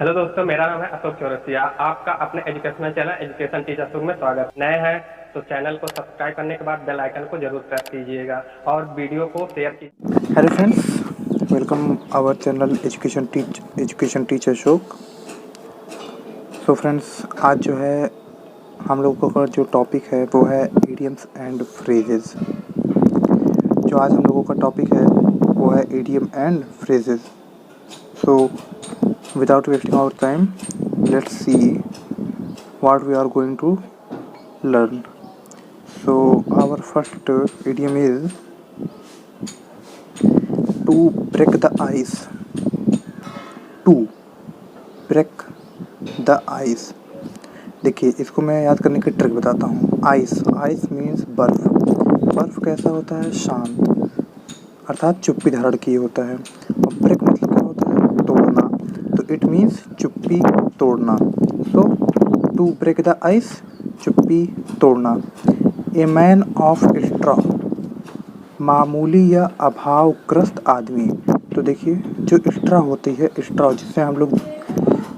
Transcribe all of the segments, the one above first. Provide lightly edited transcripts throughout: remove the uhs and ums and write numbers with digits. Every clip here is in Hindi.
हेलो दोस्तों, मेरा नाम है अशोक चौरसिया। आपका अपने एजुकेशनल चैनल एजुकेशन टीचर शुरू में स्वागत। नए हैं तो चैनल को सब्सक्राइब करने के बाद बेल आइकन को जरूर प्रेस कीजिएगा और वीडियो को शेयर कीजिए। Hello friends, welcome our channel education teacher Ashok. So friends, आज जो है हम लोगों का जो टॉपिक है वो है इडियम्स एंड फ्रेजेस। जो आज हम लोगों का टॉपिक है वो है idiom and phrases. So without wasting our time, let's see what we are going to learn. So our first idiom is to break the ice. To break the ice. देखिए, इसको मैं याद करने की ट्रिक बताता हूँ। आइस मीन्स बर्फ। बर्फ कैसा होता है? शांत, अर्थात चुप्पी धारण किए होता है। और ब्रेक मतलब क्या होता है? तोड़ना। तो इट मीन्स चुप्पी तोड़ना। सो टू ब्रेक द आइस, चुप्पी तोड़ना। ए मैन ऑफ स्ट्रॉ, मामूली या अभावग्रस्त आदमी। तो देखिए, जो स्ट्रॉ होती है, स्ट्रॉ जिससे हम लोग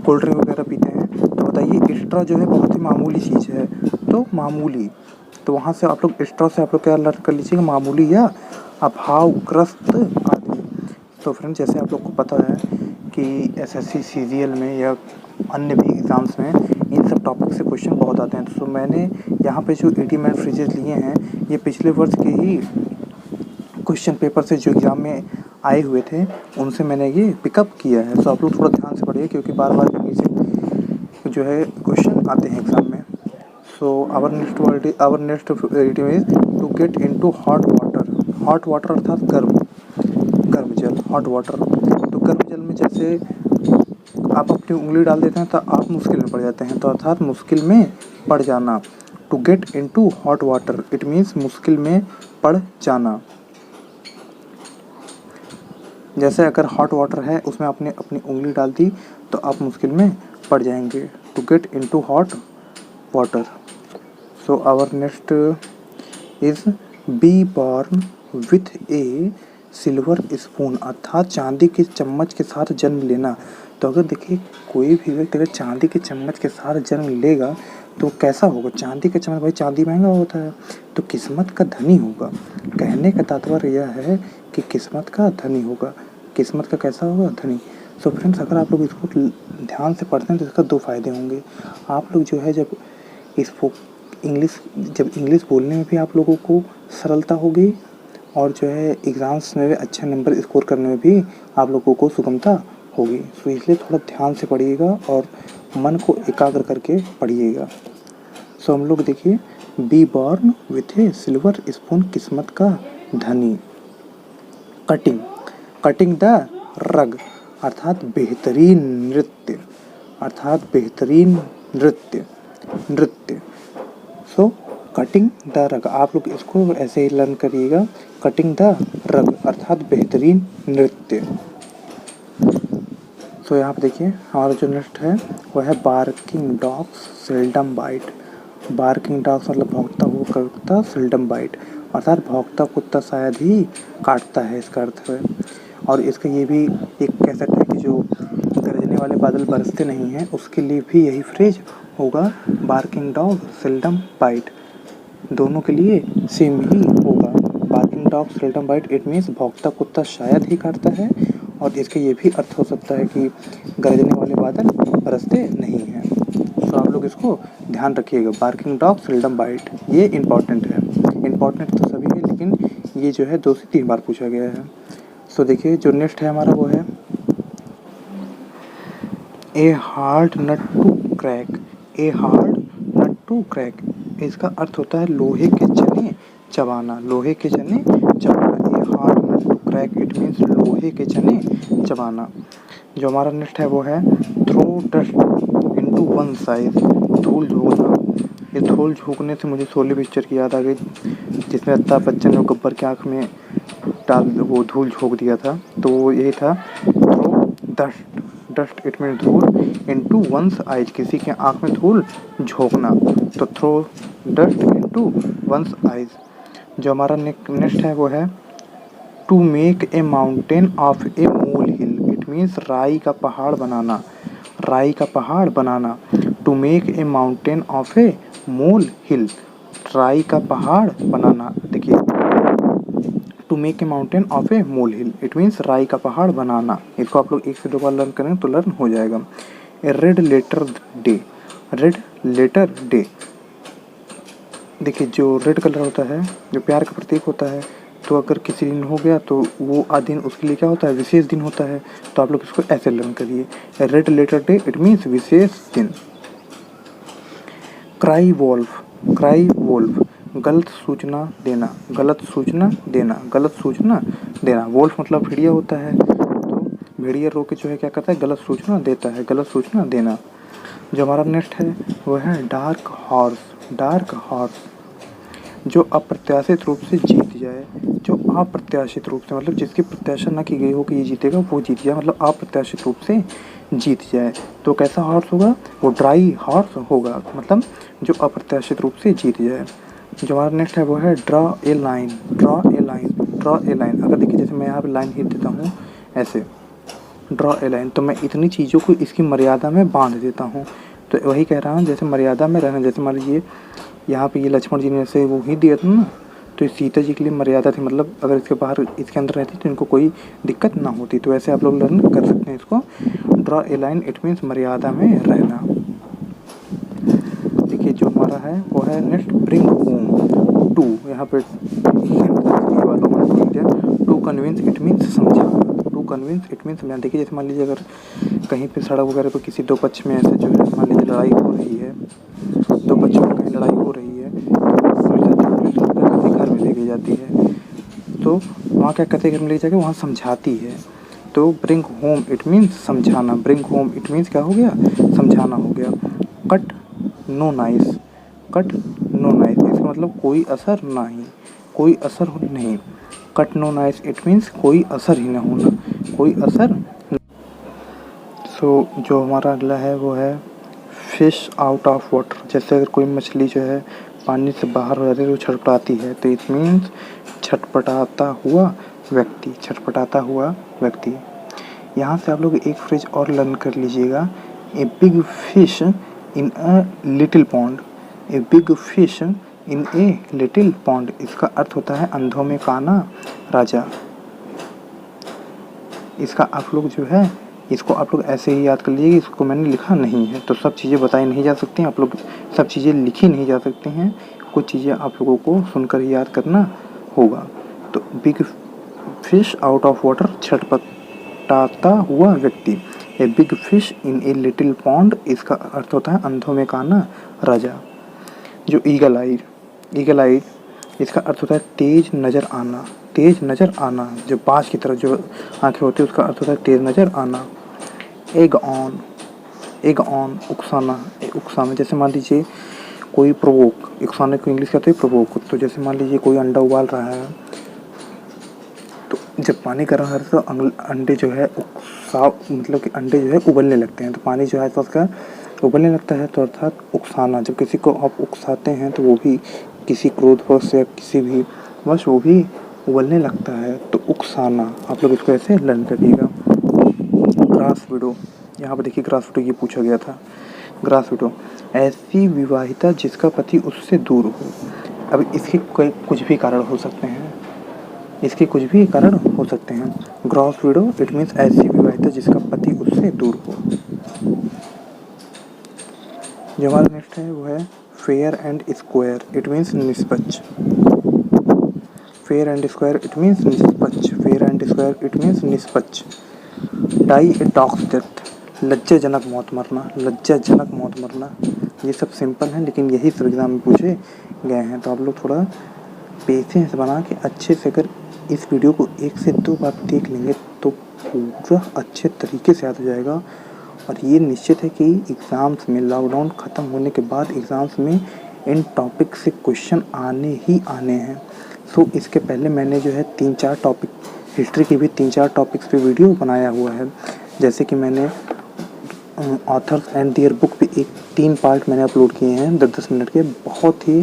कोल्ड ड्रिंक वगैरह पीते हैं, तो बताइए स्ट्रॉ जो है बहुत ही मामूली चीज़ है। तो मामूली, तो वहाँ से आप लोग स्ट्रॉ से आप लोग क्या लर्न कर लीजिएगा? मामूली या अभावग्रस्त आदमी। तो फ्रेंड्स, जैसे आप लोग को पता है कि एसएससी सीजीएल में या अन्य भी एग्ज़ाम्स में इन सब टॉपिक से क्वेश्चन बहुत आते हैं। तो मैंने यहाँ पे जो इडियम एंड फ्रेजेस लिए हैं, ये पिछले वर्ष के ही क्वेश्चन पेपर से जो एग्ज़ाम में आए हुए थे उनसे मैंने ये पिकअप किया है। तो आप लोग थोड़ा ध्यान से पढ़िए, क्योंकि बार बार नीचे जो है क्वेश्चन आते हैं एग्ज़ाम में। So our next idiom is to get into hot water. Hot water अर्थात गर्म जल, हॉट वाटर। तो गर्म जल में जैसे आप अपनी उंगली डाल देते हैं तो आप मुश्किल में पड़ जाते हैं, तो अर्थात मुश्किल में पड़ जाना। To get into hot water, it means मुश्किल में पड़ जाना। जैसे अगर हॉट वाटर है, उसमें आपने अपनी उंगली डाल दी तो आप मुश्किल में पड़ जाएंगे। To get into hot water. So our next is be born with a silver spoon, अर्थात चांदी के चम्मच के साथ जन्म लेना। तो अगर देखिए, कोई भी व्यक्ति अगर चांदी के चम्मच के साथ जन्म लेगा तो कैसा होगा? चांदी का चम्मच, भाई चांदी महंगा होता है, तो किस्मत का धनी होगा। कहने का तात्पर्य यह है कि किस्मत का धनी होगा। किस्मत का कैसा होगा? धनी। सो फ्रेंड्स, अगर आप लोग इसको ध्यान से पढ़ते हैं तो इसका दो फायदे होंगे। आप लोग जो है जब इंग्लिश बोलने में भी आप लोगों को सरलता होगी, और जो है एग्ज़ाम्स में भी अच्छे नंबर स्कोर करने में भी आप लोगों को सुगमता होगी। सो इसलिए थोड़ा ध्यान से पढ़िएगा और मन को एकाग्र करके पढ़िएगा। सो हम लोग देखिए, B born with a silver spoon, किस्मत का धनी। कटिंग द रग, अर्थात बेहतरीन नृत्य, नृत्य। सो कटिंग द रग, आप लोग इसको ऐसे ही लर्न करिएगा। कटिंग द रग अर्थात बेहतरीन नृत्य। सो यहाँ पे देखिए, हमारा जो नेक्स्ट है वो है barking dogs seldom bite. Barking dogs मतलब भौंकता हुआ कुत्ता, सेल्डम बाइट अर्थात भौंकता कुत्ता शायद ही काटता है, इसका अर्थ है। और इसका ये भी एक कह सकते हैं कि जो गरजने वाले बादल बरसते नहीं हैं, उसके लिए भी यही फ्रेज होगा, बार्किंग डॉग सेल्डम बाइट। दोनों के लिए सेम ही होगा। Barking dog seldom bite, it means भौंकता कुत्ता शायद ही काटता है, और इसका ये भी अर्थ हो सकता है कि गरजने वाले बादल बरसते नहीं हैं। तो आप लोग इसको ध्यान रखिएगा, बार्किंग डॉग सेल्डम बाइट, ये इम्पॉर्टेंट है। इम्पॉर्टेंट तो सभी है, लेकिन ये जो है 2 से 3 बार पूछा गया है। सो देखिए, जो नेक्स्ट है हमारा वो है a hard nut to crack. A hard nut to crack, इसका अर्थ होता है लोहे के चने चबाना। लोहे के चने चबाना, a hard nut to crack, it means लोहे के चने चबाना। जो हमारा नेक्स्ट है वो है throw dust into one's eyes, धूल झोंकना। ये धूल झोंकने से मुझे शोले पिक्चर की याद आ गई, जिसमें अमिताभ बच्चन ने गब्बर की आँख में डाल वो धूल झोंक दिया था। तो यही था थ्रो डस्ट इट मीन धूल इनटू वंस आइज, किसी के आँख में धूल झोंकना। तो throw dust into one's eyes. जो हमारा नेक्स्ट है वो है to make a mountain of a molehill, it means राई का पहाड़ बनाना। राई का पहाड़ बनाना। To make a mountain of a molehill, राई का पहाड़ बनाना। देखिए, to make a mountain of a molehill it means राई का पहाड़ बनाना। इसको आप लोग एक से दो बार लर्न करें तो लर्न हो जाएगा। A red letter day, red letter day. देखिए, जो रेड कलर होता है, जो प्यार का प्रतीक होता है, तो अगर किसी दिन हो गया तो वो दिन उसके लिए क्या होता है, विशेष दिन होता है। तो आप लोग इसको ऐसे लर्न करिए, red letter day it means विशेष दिन। क्राई वोल्फ, क्राई वोल्फ, गलत सूचना देना, गलत सूचना देना, गलत सूचना देना। वोल्फ मतलब भेड़िया होता है, तो भेड़िया रो के जो है क्या करता है, गलत सूचना देता है, गलत सूचना देना। जो हमारा नेक्स्ट है वो है डार्क हॉर्स, डार्क हॉर्स, जो अप्रत्याशित रूप से जीत जाए, जो अप्रत्याशित रूप से मतलब जिसकी प्रत्याशा ना की गई हो कि ये जीतेगा वो जीत जाए, मतलब अप्रत्याशित रूप से जीत जाए। तो कैसा हॉर्स होगा, वो ड्राई हॉर्स होगा, मतलब जो अप्रत्याशित रूप से जीत जाए। जो हमारा नेक्स्ट है वो है draw a line, draw a line, draw a line. अगर देखिए जैसे मैं यहाँ पे लाइन खींच देता हूँ ऐसे, ड्रॉ ए लाइन, तो मैं इतनी चीज़ों को इसकी मर्यादा में बांध देता हूँ। तो वही कह रहा हूँ, जैसे मर्यादा में रहना। जैसे मान लीजिए यहाँ पे ये लक्ष्मण जी ने से वो ही दिया था ना, तो सीता जी के लिए मर्यादा थी, मतलब अगर इसके बाहर इसके अंदर रहती तो इनको कोई दिक्कत ना होती। तो ऐसे आप लोग लर्न कर सकते हैं इसको, draw a line it means मर्यादा में रहना। देखिए जो हमारा है वो है नेक्स्ट ब्रिंग होम टू, यहाँ पे टू कन्विंस इट मीन्स समझाना, टू कन्विंस इट मीन्स समझाना। देखिए जैसे मान लीजिए अगर कहीं पे सड़क वगैरह पर किसी दो पक्ष में ऐसे जो है मान लीजिए लड़ाई हो रही है, दो पक्षों में कहीं लड़ाई हो रही है, तो घर में ले गई जाती है, तो वहाँ क्या कहते हैं, घर में ले जाके वहाँ समझाती है। तो ब्रिंग होम इट मीन्स समझाना, ब्रिंग होम इट मीन्स क्या हो गया, समझाना हो गया। Cut no nice, cut no nice, इसका मतलब कोई असर नहीं, कोई असर नहीं। Cut no nice it means कोई असर ही ना होना, कोई असर। सो जो हमारा अगला है वो है फिश आउट ऑफ वाटर। जैसे अगर कोई मछली जो है पानी से बाहर हो जाती है तो छटपटाती है, तो इट मीन्स छटपटाता हुआ व्यक्ति, छटपटाता हुआ व्यक्ति। यहाँ से आप लोग एक फ्रेज और लर्न कर लीजिएगा, ए big fish in a little pond, A big fish in a little pond. इसका अर्थ होता है अंधों में काना राजा। इसका आप लोग जो है इसको आप लोग ऐसे ही याद कर लीजिए, इसको मैंने लिखा नहीं है, तो सब चीज़ें बताई नहीं जा सकती, आप लोग सब चीज़ें लिखी नहीं जा सकती हैं, कुछ चीज़ें आप लोगों को सुनकर ही याद करना होगा। तो big fish out of water, छटपटाता हुआ व्यक्ति। A big fish in a little pond, इसका अर्थ होता है अंधों में काना राजा। जो ईगल आइड, ईगल आइड, इसका अर्थ होता है तेज नज़र आना, तेज नज़र आना। जो बाज की तरह जो आंखें होती है उसका अर्थ होता है तेज नज़र आना। एग ऑन, एग ऑन, उकसाना, उकसाना। जैसे मान लीजिए कोई प्रोवोक, उकसाने को इंग्लिश कहते हैं प्रोवोक। तो जैसे मान लीजिए कोई अंडा उबाल रहा है, तो जब पानी गर्म है तो अंडे जो है मतलब कि अंडे जो है उबलने लगते हैं, तो पानी जो है तो उसका उबलने लगता है, तो अर्थात उकसाना। जब किसी को आप उकसाते हैं तो वो भी किसी क्रोधवश या किसी भी बस वो भी उबलने लगता है, तो उकसाना। आप लोग इसको ऐसे लर्न करिएगा। ग्रास विडो, यहाँ पर देखिए ग्रास विडो ये पूछा गया था। ग्रास विडो, ऐसी विवाहिता जिसका पति उससे दूर हो। अब इसके कुछ भी कारण हो सकते हैं, इसके कुछ भी कारण हो सकते हैं। ग्रास विडो इट मीन्स ऐसी विवाहिता जिसका पति उससे दूर हो। जो हमारा नेक्स्ट है वो है fair and square, it means निष्पक्ष। Fair and square it means निष्पक्ष, fair and square it means निष्पक्ष। डाई ए डॉग्स डेथ, लज्जाजनक मौत मरना, लज्जाजनक मौत मरना। ये सब सिंपल हैं लेकिन यही सब एग्जाम में पूछे गए हैं, तो आप लोग थोड़ा पेशेंस बना के अच्छे से अगर इस वीडियो को एक से दो बार देख लेंगे तो पूरा अच्छे तरीके से याद हो जाएगा। और ये निश्चित है कि एग्ज़ाम्स में, लॉकडाउन ख़त्म होने के बाद एग्ज़ाम्स में इन टॉपिक से क्वेश्चन आने ही आने हैं। सो इसके पहले मैंने जो है 3-4 टॉपिक, हिस्ट्री की भी 3-4 टॉपिक्स पे वीडियो बनाया हुआ है। जैसे कि मैंने ऑथर्स एंड देयर बुक पे 3 पार्ट मैंने अपलोड किए हैं 10-10 मिनट के, बहुत ही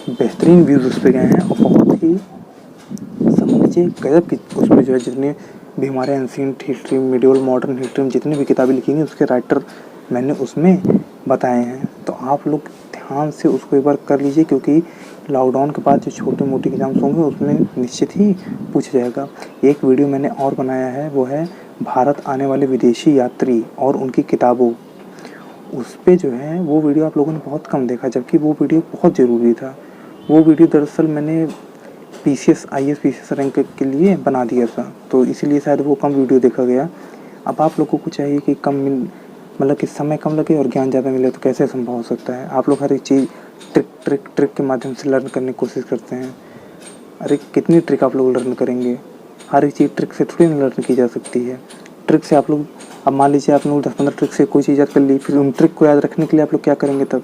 बेहतरीन व्यूज़ उस पर गए हैं और बहुत ही समझ लीजिए गजब की उसमें जो है जितने भी हमारे ancient history, medieval, modern history में जितनी भी किताबें लिखी हैं उसके राइटर मैंने उसमें बताए हैं। तो आप लोग ध्यान से उसको एक बार कर लीजिए, क्योंकि लॉकडाउन के बाद जो छोटे मोटे एग्ज़ाम्स होंगे उसमें निश्चित ही पूछा जाएगा। एक वीडियो मैंने और बनाया है, वो है भारत आने वाले विदेशी यात्री और उनकी किताबों। उस पे जो है वो वीडियो आप लोगों ने बहुत कम देखा, जबकि वो वीडियो बहुत ज़रूरी था। वो वीडियो दरअसल मैंने PCS IAS PCS रैंक के लिए बना दिया था, तो इसीलिए शायद वो कम वीडियो देखा गया। अब आप लोगों को चाहिए कि मतलब कि समय कम लगे और ज्ञान ज़्यादा मिले, तो कैसे संभव हो सकता है। आप लोग हर एक चीज़ ट्रिक के माध्यम से लर्न करने की कोशिश करते हैं। अरे कितनी ट्रिक आप लोग लर्न करेंगे, हर एक चीज़ ट्रिक से थोड़ी ना लर्न की जा सकती है। ट्रिक से आप लोग, अब मान लीजिए आप लोग 10-15 ट्रिक से कोई चीज़ याद कर ली, फिर उन ट्रिक को याद रखने के लिए आप लोग क्या करेंगे तब।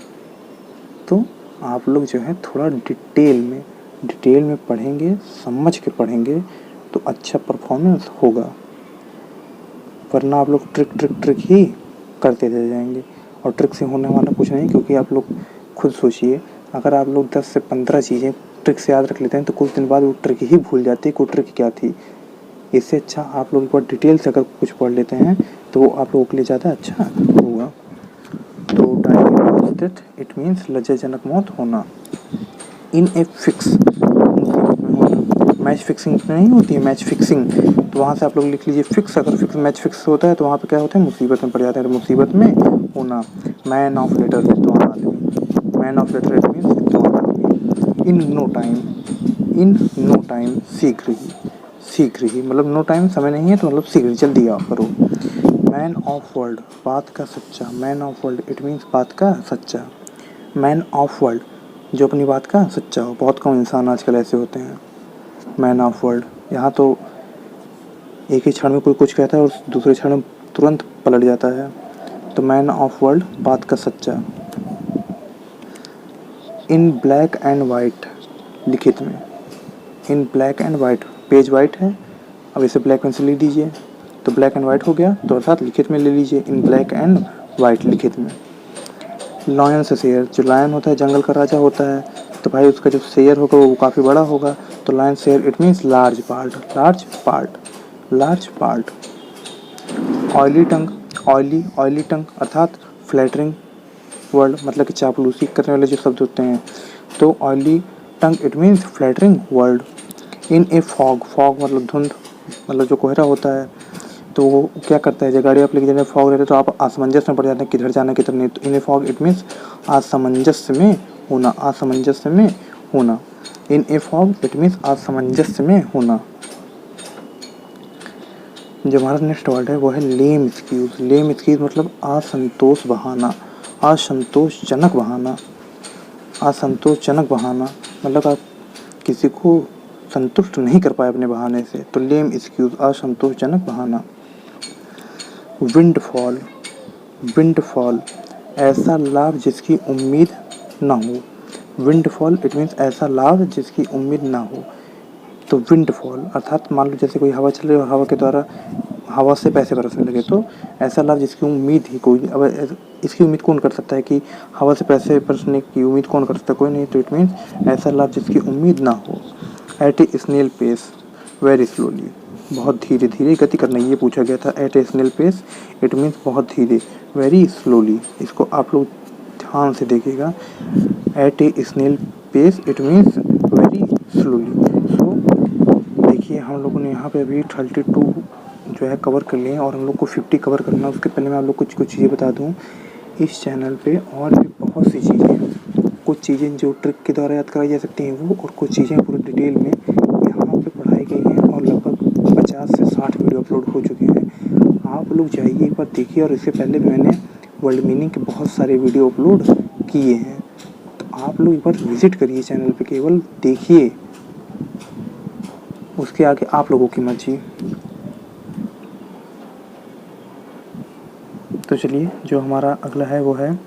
तो आप लोग जो है थोड़ा डिटेल में पढ़ेंगे, समझ के पढ़ेंगे, तो अच्छा परफॉर्मेंस होगा। वरना आप लोग ट्रिक ही करते रह जाएंगे, और ट्रिक से होने वाला कुछ नहीं। क्योंकि आप लोग खुद सोचिए, अगर आप लोग 10 से 15 चीज़ें ट्रिक से याद रख लेते हैं, तो कुछ दिन बाद वो ट्रिक ही भूल जाती है, कोई ट्रिक क्या थी। इससे अच्छा आप लोग एक बार डिटेल से अगर कुछ पढ़ लेते हैं, तो वो आप लोगों के लिए ज़्यादा अच्छा होगा। तो डायग्नोस्टिक इट मीन्स लज्जाजनक मौत होना। इन ए फिक्स, मुसीबत में होना। मैच फिक्सिंग नहीं होती है, मैच फिक्सिंग, तो वहाँ से आप लोग लिख लीजिए फिक्स। अगर फिक्स मैच फिक्स होता है तो वहाँ पे क्या होता है, मुसीबत में पड़ जाते हैं। तो मुसीबत में होना। मैन ऑफ लेटर, विद्वान आदमी। Man of letter it means विद्वान आदमी। इन नो टाइम, शीघ्र ही मतलब नो टाइम समय नहीं है, तो मतलब शीघ्र, जल्दी आओ करो। मैन ऑफ वर्ल्ड, बात का सच्चा। Man of world it means बात का सच्चा। मैन ऑफ वर्ल्ड, जो अपनी बात का सच्चा हो। बहुत कम इंसान आजकल ऐसे होते हैं। मैन ऑफ वर्ल्ड, यहाँ तो एक ही क्षण में कोई कुछ कहता है और दूसरे क्षण में तुरंत पलट जाता है। तो मैन ऑफ वर्ल्ड, बात का सच्चा। इन ब्लैक एंड वाइट, लिखित में। In black and white, page white है, अब इसे ब्लैक में से ले लीजिए, तो ब्लैक एंड वाइट हो गया, तो अर्थात लिखित में ले लीजिए। इन ब्लैक एंड वाइट, लिखित में। लॉयन से शेयर, जो लायन होता है जंगल का राजा होता है, तो भाई उसका जो शेयर होगा वो काफ़ी बड़ा होगा। तो lion share it means large part. Oily tongue अर्थात फ्लैटरिंग वर्ड, मतलब कि चापलूसी करने वाले जो शब्द होते हैं। तो oily tongue it means flattering word. In a fog मतलब धुंध, मतलब जो कोहरा होता है, तो वो क्या करता है, जब गाड़ी आप लेके जाने फॉग रहते हैं तो आप असमंजस में पड़ जाते हैं, किधर जाना किधर नहीं। तो इन ए फॉग इट मीन्स असमंजस्य में होना। इन ए फॉग इट मीन्स असमंजस्य में होना। जो हमारा नेक्स्ट वर्ड है वो है लेम एक्सक्यूज मतलब असंतोषजनक बहाना। मतलब आप किसी को संतुष्ट नहीं कर पाए अपने बहाने से, तो लेम एक्सक्यूज, असंतोषजनक बहाना। विंडफॉल, ऐसा लाभ जिसकी उम्मीद ना हो। विंडफॉल इट मीन्स ऐसा लाभ जिसकी उम्मीद ना हो। तो विंडफॉल अर्थात मान लो जैसे कोई हवा चल रही है और हवा के द्वारा हवा से पैसे बरसने लगे, तो ऐसा लाभ जिसकी उम्मीद ही कोई, अब इसकी उम्मीद कौन कर सकता है कि हवा से पैसे बरसने की उम्मीद कौन कर सकता है, कोई नहीं। तो इट मीन्स ऐसा लाभ जिसकी उम्मीद ना हो। At a snail pace, very slowly, बहुत धीरे धीरे गति करना, ये पूछा गया था। At a snail pace it means बहुत धीरे, वेरी स्लोली, इसको आप लोग ध्यान से देखिएगा। At a snail pace it means very slowly. So देखिए हम लोगों ने यहाँ पे अभी 32 जो है कवर कर लिए हैं, और हम लोग को 50 कवर करना है। उसके पहले मैं आप लोग कुछ चीज़ें बता दूँ। इस चैनल पे और भी बहुत सी चीज़ें हैं, कुछ चीज़ें जो ट्रिक के द्वारा याद कराई जा सकती हैं वो, और कुछ चीज़ें पूरी डिटेल में यहाँ पे पढ़ाई गई हैं, और लगभग 50 से 60 वीडियो अपलोड हो चुके हैं। आप लोग जाइए एक बार देखिए, और इससे पहले भी मैंने वर्ल्ड मीनिंग के बहुत सारे वीडियो अपलोड किए हैं, तो आप लोग एक बार विज़िट करिए चैनल पे, केवल देखिए, उसके आगे आप लोगों की मर्जी। तो चलिए जो हमारा अगला है वो है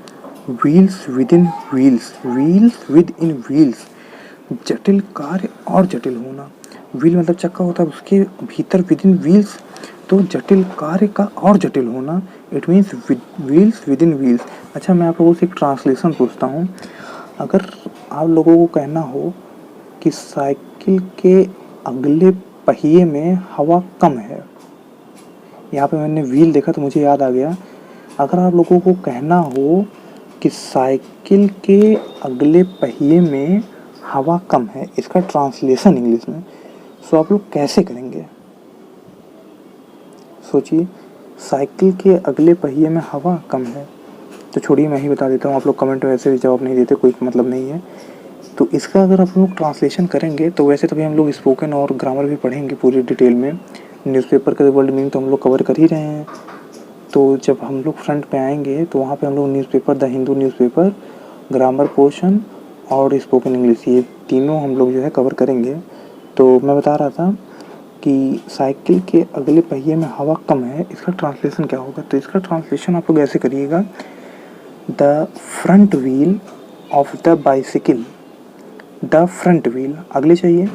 व्हील्स विद इन व्हील्स, जटिल कार्य और जटिल होना। व्हील मतलब चक्का होता है, उसके भीतर विद इन व्हील्स, तो जटिल कार्य का और जटिल होना, it means wheels with in wheels. अच्छा, मैं आप लोगों से एक ट्रांसलेशन पूछता हूँ। अगर आप लोगों को कहना हो कि साइकिल के अगले पहिए में हवा कम है, यहाँ पे मैंने व्हील देखा तो मुझे याद आ गया, अगर आप लोगों को कहना हो कि साइकिल के अगले पहिए में हवा कम है, इसका ट्रांसलेशन इंग्लिश में, सो आप लोग कैसे करेंगे? सोचिए, साइकिल के अगले पहिए में हवा कम है, तो छोड़िए मैं ही बता देता हूँ, आप लोग कमेंट में वैसे भी जवाब नहीं देते, कोई मतलब नहीं है। तो इसका अगर आप लोग ट्रांसलेशन करेंगे तो वैसे तभी हम लोग स्पोकन और ग्रामर भी पढ़ेंगे पूरी डिटेल में। न्यूज़पेपर का वर्ल्ड मीनिंग तो हम लोग कवर कर ही रहे हैं। तो जब हम लोग फ्रंट पे आएंगे तो वहाँ पे हम लोग newspaper, the Hindu newspaper, grammar portion और स्पोकन इंग्लिश, ये तीनों हम लोग जो है कवर करेंगे। तो मैं बता रहा था कि साइकिल के अगले पहिए में हवा कम है, इसका ट्रांसलेशन क्या होगा? तो इसका ट्रांसलेशन आप लोग ऐसे करिएगा, the front wheel of the bicycle, the front wheel अगले चाहिए,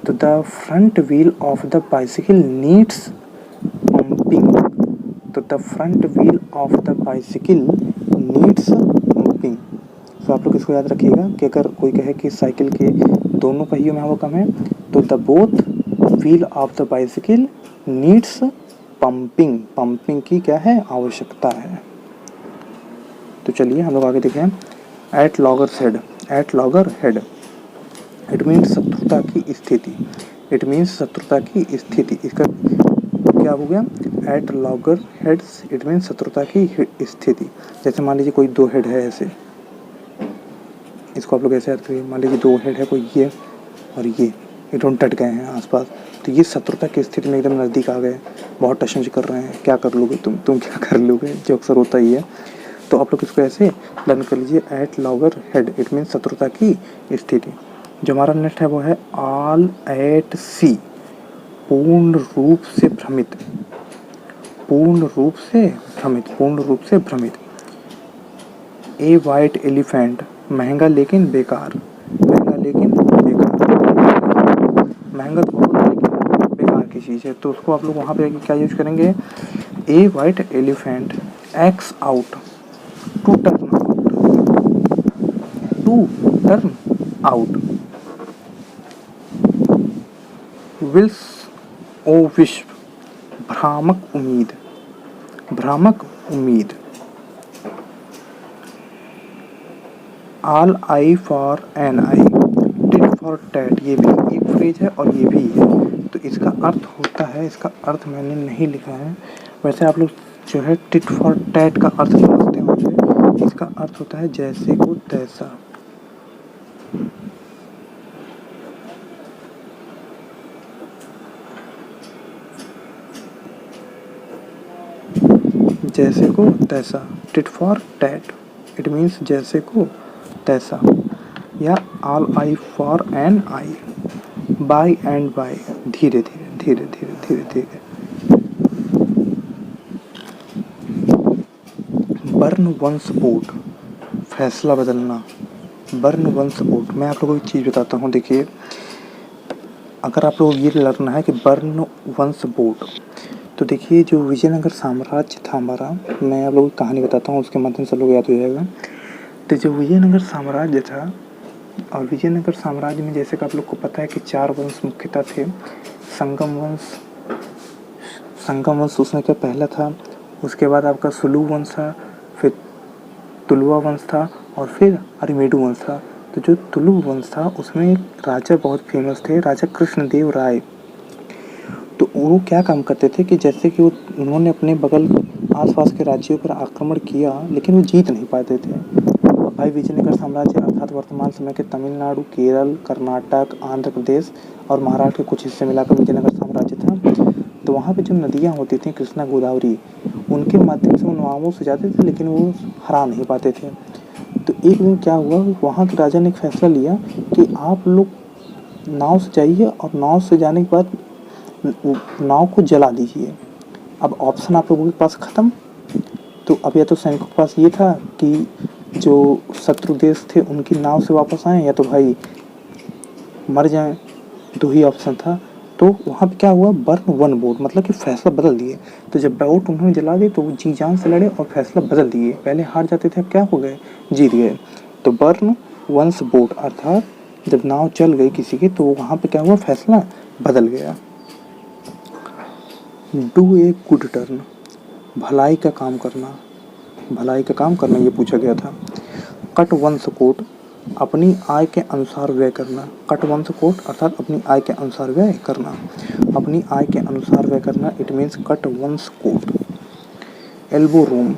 तो the front wheel of the bicycle needs pumping, तो the front wheel of the bicycle needs pumping. तो आप लोग इसको याद रखिएगा कि अगर कोई कहे कि साइकिल के दोनों पहियों में हवा कम है, तो the both wheel of the bicycle needs pumping, pumping की क्या है? आवश्यकता है। तो चलिए हम लोग आगे देख रहे हैं। At loggers head, at logger head, it means शत्रुता की स्थिति, इट मीन्स शत्रुता की स्थिति, इसका क्या हो गया? At logger heads, it means शत्रुता की स्थिति। जैसे मान लीजिए कोई दो हेड है ऐसे, इसको आप लोग ऐसे याद करिए, मान लीजिए दो हेड है, कोई ये और ये दोनों टट गए हैं आसपास, तो ये शत्रुता की स्थिति में एकदम नज़दीक आ गए, बहुत टचमच कर रहे हैं, क्या कर लोगे तुम क्या कर लोगे, जो अक्सर होता ही है। तो आप लोग इसको ऐसे लर्न कर लीजिए, at logger head, it means शत्रुता की स्थिति। जो हमारा नेक्स्ट है वो है ऑल एट सी, पूर्ण रूप से भ्रमित, पूर्ण रूप से भ्रमित, पूर्ण रूप से भ्रमित। ए वाइट एलिफेंट, महंगा लेकिन बेकार, महंगा लेकिन बेकार, महंगा तो बहुत लेकिन बेकार की चीज़ है, तो उसको आप लोग वहाँ पे क्या यूज करेंगे? ए वाइट एलिफेंट एक्स आउट, to turn out, to turn out. Wills o wisp, भ्रामक उम्मीद, भ्रामक उम्मीद। All eye for an eye, tit for tat, ये भी एक फ्रेज है और ये भी है। तो इसका अर्थ होता है, इसका अर्थ मैंने नहीं लिखा है, वैसे आप लोग जो है टिट फॉर टैट का अर्थ समझते होंगे। इसका अर्थ होता है जैसे को तैसा, जैसे को तैसा, tit for tat, it means जैसे को तैसा। या all eye for an eye, by and by, धीरे धीरे धीरे धीरे धीरे धीरे। बर्न वंस बोट, फैसला बदलना, बर्न वंस बोट। मैं आप लोगों को एक चीज़ बताता हूँ, देखिए अगर आप लोग ये लर्न है कि बर्न वंस बोट, तो देखिए जो विजयनगर साम्राज्य था हमारा, मैं आप लोगों को कहानी बताता हूँ, उसके माध्यम से लोग याद हो जाएगा। तो जो विजयनगर साम्राज्य था, और विजयनगर साम्राज्य में जैसे कि आप लोग को पता है कि 4 वंश मुख्यतः थे। संगम वंश, संगम वंश उसमें क्या पहला था, उसके बाद आपका सुलू वंश था, फिर तुलुवा वंश था, और फिर अरिमेडु वंश था। तो जो तुलु वंश था उसमें एक राजा बहुत फेमस थे, राजा कृष्णदेव राय। तो वो क्या काम करते थे कि जैसे कि उन्होंने अपने बगल आसपास के राज्यों पर आक्रमण किया, लेकिन वो जीत नहीं पाते थे। भाई विजयनगर साम्राज्य अर्थात वर्तमान समय के तमिलनाडु, केरल, कर्नाटक, आंध्र प्रदेश और महाराष्ट्र के कुछ हिस्से मिलाकर विजयनगर साम्राज्य था। तो वहाँ पे जो नदियाँ होती थी, कृष्णा गोदावरी, उनके माध्यम से वो नवाबों से जाते थे, लेकिन वो हरा नहीं पाते थे। तो एक दिन क्या हुआ, वहाँ के राजा ने एक फैसला लिया कि आप लोग नाव से जाइए और नाव से जाने के बाद नाव को जला दीजिए। अब ऑप्शन आप लोगों के पास ख़त्म। तो अब या तो सैनिकों के पास ये था कि जो शत्रु देश थे उनकी नाव से वापस आएँ, या तो भाई मर जाएं, 2 ही ऑप्शन था। तो वहाँ पे क्या हुआ, बर्न वन बोट, मतलब कि फैसला बदल दिए। तो जब बोट उन्होंने जला दी तो वो जी जान से लड़े और फैसला बदल दिए, पहले हार जाते थे अब क्या हो गए, जीत गए। तो बर्न वंस बोट अर्थात जब नाव चल गई किसी की, तो वहाँ पे क्या हुआ, फैसला बदल गया। डू ए गुड टर्न, भलाई का काम करना, भलाई का काम करना, ये पूछा गया था। कट वंस कोट, अपनी आय के अनुसार व्यय करना। कट वंस कोट अर्थात अपनी आय के अनुसार व्यय करना। अपनी आय के अनुसार व्यय करना, it means cut one's coat. Elbow room,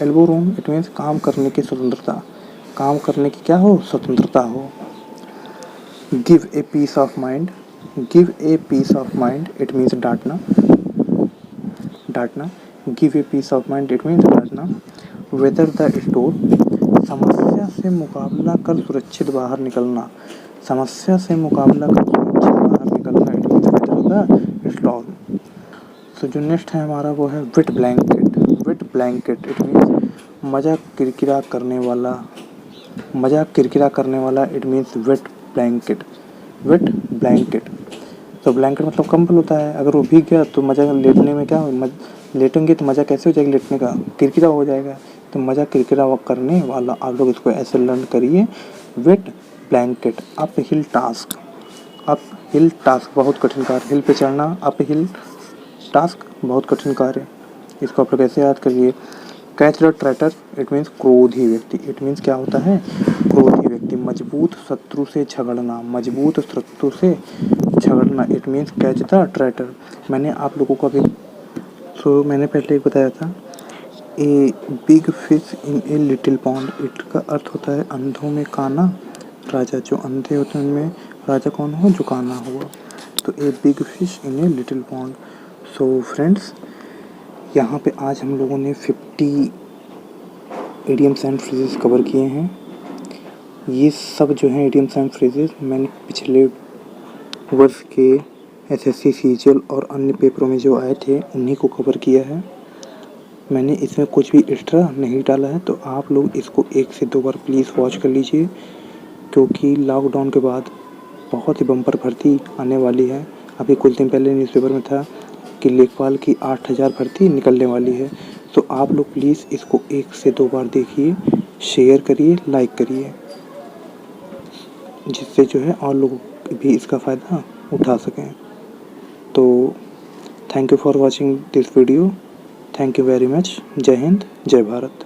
elbow room it means काम करने की स्वतंत्रता। काम करने की क्या हो, स्वतंत्रता हो। Give a piece of mind, give a piece of mind it means डांटना, डांटना। Give a piece of mind it means डांटना। वेदर द स्टोर, समस्या से मुकाबला कर सुरक्षित बाहर निकलना। समस्या से मुकाबला कर सुरक्षित बाहर निकलना, it means weather the storm. तो जो नेक्स्ट है हमारा वो है wet blanket. Wet blanket it means मजाक किरकिरा करने वाला, मजाक किरकिरा करने वाला, it means wet blanket. Wet blanket, तो ब्लैंकेट मतलब कंबल होता है, अगर वो भीग गया तो मजा लेटने में क्या हो, लेटेंगे तो मज़ा कैसे हो जाएगा, लेटने का किरकिरा हो जाएगा। तो मज़ा किरकिरा करने वाला, आप लोग इसको ऐसे लर्न करिए, wait blanket. Up hill task, up hill task बहुत कठिन कार्य, हिल पे चढ़ना, अप हिल टास्क बहुत कठिन कार्य, इसको आप लोग ऐसे याद करिए। कैच द ट्रैटर इट मीन्स क्रोधी व्यक्ति, इट मीन्स क्या होता है, क्रोधी व्यक्ति। मजबूत शत्रु से झगड़ना, मजबूत शत्रु से झगड़ना, इट मीन्स कैच द ट्रैटर। मैंने आप लोगों को अभी मैंने पहले एक बताया था, ए big fish in a little pond, इसका अर्थ होता है अंधों में काना राजा। जो अंधे होते हैं उनमें राजा कौन हो, जो काना हुआ। तो ए big fish in a little pond. So friends, यहाँ पे आज हम लोगों ने 50 इडियम्स एंड फ्रेजेस कवर किए हैं। ये सब जो हैं इडियम्स एंड फ्रेजेस मैंने पिछले वर्ष के एसएससी सीजीएल और अन्य पेपरों में जो आए थे उन्हीं को कवर किया है। मैंने इसमें कुछ भी एक्स्ट्रा नहीं डाला है, तो आप लोग इसको 1 से 2 बार प्लीज़ वॉच कर लीजिए, क्योंकि लॉकडाउन के बाद बहुत ही बम्पर भर्ती आने वाली है। अभी कुछ दिन पहले न्यूज़पेपर में था कि लेखपाल की 8000 भर्ती निकलने वाली है। तो आप लोग प्लीज़ इसको 1 से 2 बार देखिए, शेयर करिए, लाइक करिए, जिससे जो है और लोग भी इसका फ़ायदा उठा सकें। तो thank you for watching this video, thank you very much. जय हिंद, जय भारत।